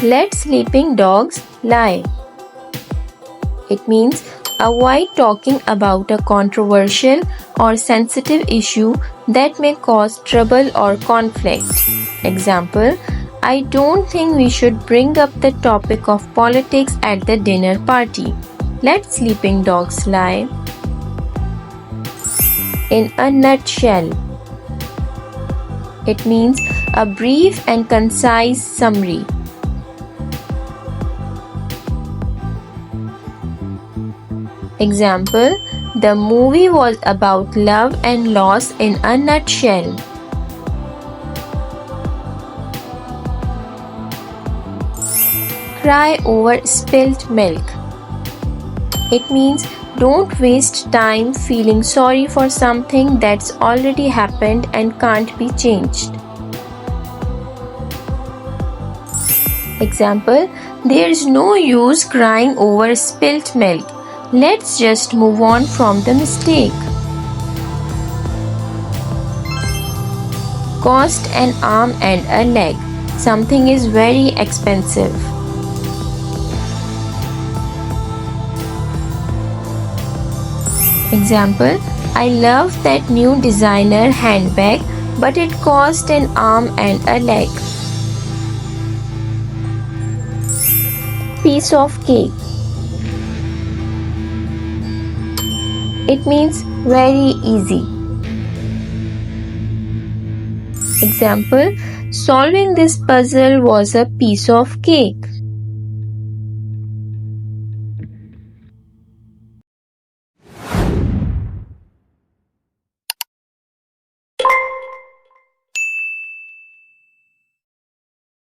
Let sleeping dogs lie. It means avoid talking about a controversial or sensitive issue that may cause trouble or conflict. Example, I don't think we should bring up the topic of politics at the dinner party. Let sleeping dogs lie. In a nutshell. It means a brief and concise summary. Example, the movie was about love and loss in a nutshell. Cry over spilt milk. It means don't waste time feeling sorry for something that's already happened and can't be changed. Example, there's no use crying over spilt milk. Let's just move on from the mistake. Cost an arm and a leg. Something is very expensive. Example, I love that new designer handbag, but it cost an arm and a leg. Piece of cake. It means very easy. Example, solving this puzzle was a piece of cake.